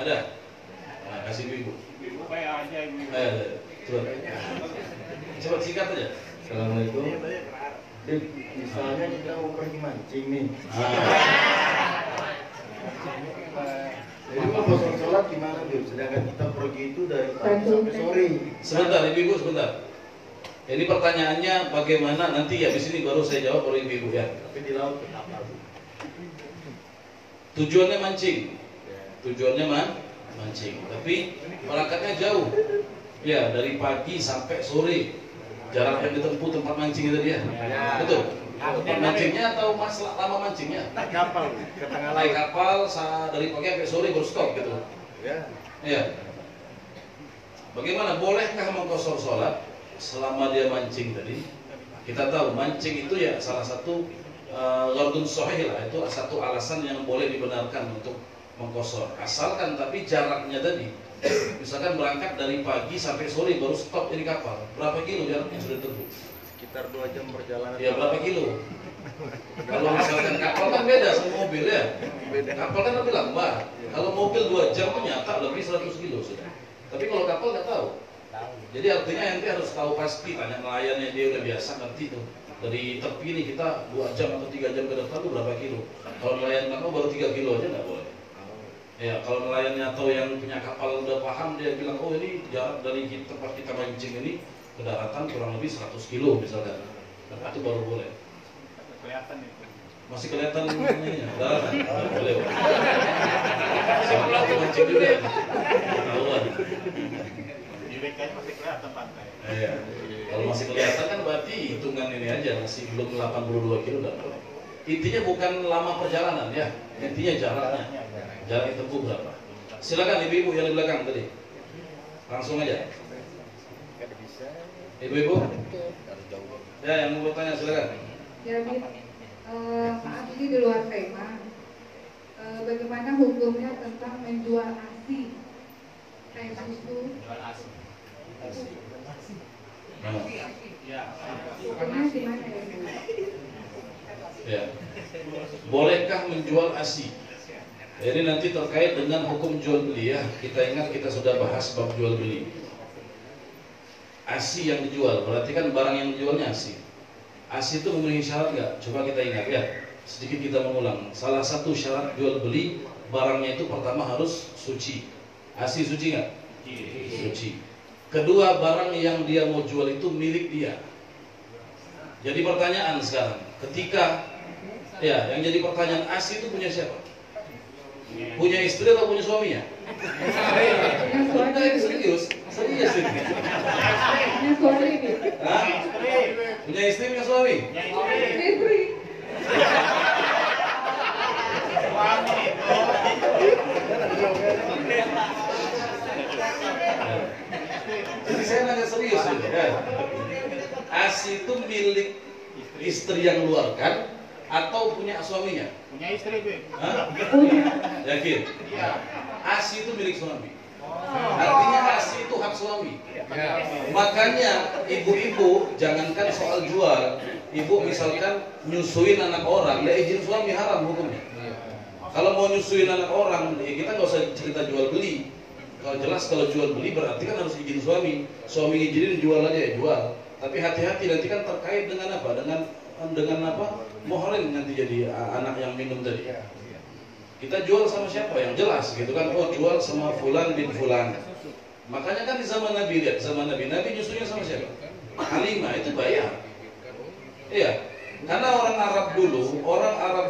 Ada? Nah, kasih ibu. Ibu kayak aja ibu. Coba singkat aja. Assalamualaikum. Misalnya kita mau pergi mancing nih. Jadi mau sholat gimana Bib? Sedangkan kita pergi itu dari pagi sampai sore. Sebentar, ibu sebentar. Ini pertanyaannya bagaimana, nanti ya di sini baru saya jawab oleh ibu ya. Tapi di laut kapal. Tujuannya mancing. Tujuannya mancing. Tapi berangkatnya jauh. Ya, dari pagi sampai sore. Jarak yang ditempuh tempat mancing itu dia. Betul. Tempat mancingnya atau lama mancingnya? Naik kapal ke tengah laut. Naik kapal dari pagi sampai sore baru stop gitu. Ya. Iya. Bagaimana, bolehkah mengqashar sholat selama dia mancing tadi? Kita tahu mancing itu ya salah satu ghardun sahih lah, itu satu alasan yang boleh dibenarkan untuk mengqashar. Asalkan tapi jaraknya tadi, misalkan berangkat dari pagi sampai sore baru stop di kapal, berapa kilo jaraknya sudah tempuh? Sekitar 2 jam perjalanan. Ya berapa kilo? Kalau misalkan kapal kan beda sama mobil ya. Kapal kan lebih lambat. Kalau mobil 2 jam ternyata lebih 100 kilo sudah. Tapi kalau kapal nggak tahu. Jadi artinya nanti harus tahu pasti, tanya nelayannya, dia udah biasa ngerti tuh. Dari tepi ini kita 2 jam atau 3 jam ke depan tuh berapa kilo. Kalau nelayan nggak baru 3 kilo aja nggak boleh. Ya kalau nelayannya atau yang punya kapal udah paham, dia bilang oh ini jarak dari tempat kita mancing ini ke daratan kurang lebih 100 kilo misalkan. Nah, itu baru boleh. Kelihatan itu. Masih kelihatan ini daratan. Boleh. Siapa lagi mancing juga? Tahuan. Di WK masih kelihatan pantai. Iya. Kalau masih kelihatan kan berarti hitungan ini aja masih belum 82 kilo dah. Intinya bukan lama perjalanan ya. Intinya jaraknya. Jarak tempuh berapa? Silakan ibu-ibu yang di belakang tadi. Langsung aja. Ibu-ibu. Ya, yang mau bertanya silakan. Ya, maaf ini di luar tema. Bagaimana hukumnya tentang menjual ASI? Kayak susu. Jual ASI. Nah, Hukumnya gimana ya? ya. Bolehkah menjual ASI? Jadi nanti terkait dengan hukum jual beli ya. Kita ingat kita sudah bahas bab jual beli. ASI yang dijual, berarti kan barang yang dijualnya ASI. ASI itu memenuhi syarat nggak? Coba kita ingat ya. Sedikit kita mengulang. Salah satu syarat jual beli barangnya itu pertama harus suci. ASI suci nggak? Suci. Kedua, barang yang dia mau jual itu milik dia. Jadi pertanyaan sekarang, ketika ya yang jadi pertanyaan ASI itu punya siapa? Punya istri atau punya suaminya? Nah, serius ini. Punya suami ini. Hah? Punya istri, punya suami? Istri. Jadi saya nanya serius ini ya. ASI itu milik istri yang luarkan atau punya suaminya? Punya istri, Beb. Hah? Punya. Yakin? Iya. ASI itu milik suami. Artinya ASI itu hak suami. Makanya ibu-ibu jangankan soal jual, ibu misalkan nyusuin anak orang, ya izin suami haram hukumnya. Kalau mau nyusuin anak orang, ya kita nggak usah cerita jual beli. Kalau jelas kalau jual beli berarti kan harus izin suami. Suami izinin jual aja ya jual. Tapi hati-hati nanti kan terkait dengan apa? Dengan apa? Muhrim nanti jadi anak yang minum tadi. Kita jual sama siapa yang jelas gitu kan? Oh jual sama fulan bin fulan. Makanya kan di zaman Nabi, lihat zaman Nabi nyusunya sama siapa? Halimah, itu bayar. Iya, karena orang Arab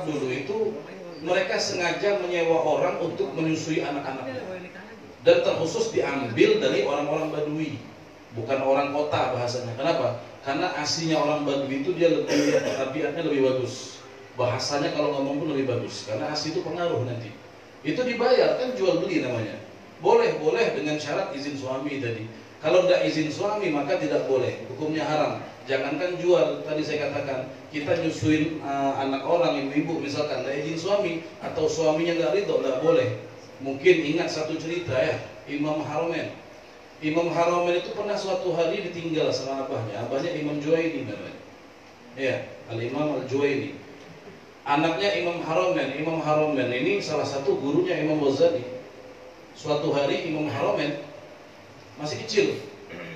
dulu itu mereka sengaja menyewa orang untuk menyusui anak-anaknya. Dan terkhusus diambil dari orang-orang Badui, bukan orang kota bahasanya. Kenapa? Karena aslinya orang Badui itu dia lebih tabiatnya lebih bagus. Bahasanya kalau ngomong pun lebih bagus. Karena asli itu pengaruh nanti. Itu dibayar kan jual beli namanya. Boleh dengan syarat izin suami tadi. Kalau tidak izin suami maka tidak boleh. Hukumnya haram. Jangankan jual, tadi saya katakan kita nyusuin anak orang, ibu-ibu misalkan tidak izin suami atau suaminya nggak ridho, nggak boleh. Mungkin ingat satu cerita ya, Imam Haromen. Imam Haromen itu pernah suatu hari ditinggal sama abahnya Imam Juwaini namanya. Ya, Al-Imam Al-Juwaini. Anaknya Imam Haromen ini salah satu gurunya Imam Ghazali. suatu hari Imam Haromen masih kecil,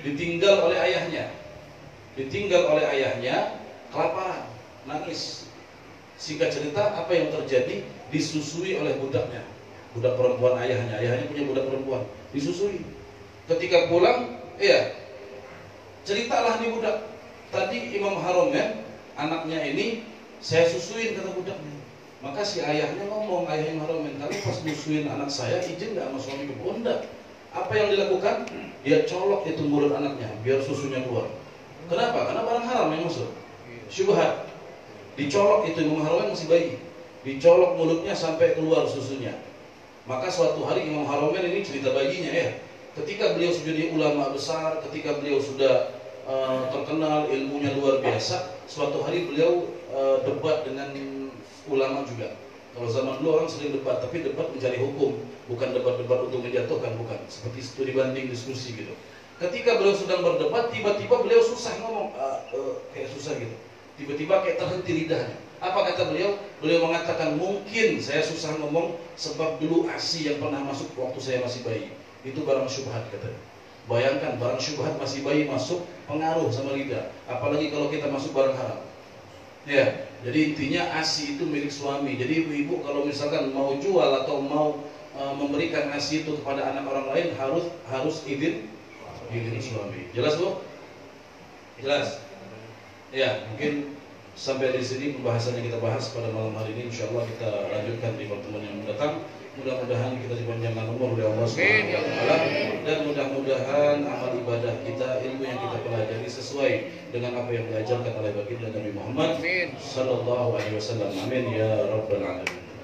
ditinggal oleh ayahnya, kelaparan, nangis. Singkat cerita, apa yang terjadi? Disusui oleh budaknya, budak perempuan ayahnya punya budak perempuan, disusui. Ketika pulang, ceritalah nih budak, tadi Imam Haromen, anaknya ini saya susuin, kata budaknya. Maka si ayahnya ngomong, ayah Imam Haromen, kamu pas nyusuin anak saya izin nggak sama suami kamu? Oh, enggak. Apa yang dilakukan? Dia colok itu mulut anaknya biar susunya keluar. Kenapa? Karena barang haram yang masuk, syubhat. Dicolok itu, Imam Haromen masih bayi, dicolok mulutnya sampai keluar susunya. Maka suatu hari Imam Haromen ini cerita bayinya ya, ketika beliau sudah jadi ulama besar, ketika beliau sudah terkenal, ilmunya luar biasa, suatu hari beliau debat dengan ulama juga. Kalau zaman dulu orang sering debat, tapi debat mencari hukum, bukan debat-debat untuk menjatuhkan, bukan. Seperti studi banding, diskusi gitu. Ketika beliau sedang berdebat, tiba-tiba beliau susah ngomong, kayak susah gitu. Tiba-tiba kayak terhenti lidahnya. Apa kata beliau? Beliau mengatakan, mungkin saya susah ngomong sebab dulu ASI yang pernah masuk waktu saya masih bayi. Itu barang syubhat katanya. Bayangkan barang syubhat masih bayi masuk, pengaruh sama lidah. Apalagi kalau kita masuk barang haram. Ya, jadi intinya ASI itu milik suami. Jadi ibu-ibu kalau misalkan mau jual atau mau memberikan ASI itu kepada anak orang lain harus izin suami. Jelas Bu? Jelas? Ya, mungkin sampai di sini pembahasan yang kita bahas pada malam hari ini. Insyaallah kita lanjutkan di pertemuan yang mendatang. Mudah-mudahan kita dipanjangkan umur oleh Allah Subhanahu wa taala, dan mudah-mudahan amal ibadah kita, ilmu yang kita pelajari sesuai dengan apa yang diajarkan oleh baginda Nabi Muhammad sallallahu alaihi wasallam. Amin ya rabbal alamin.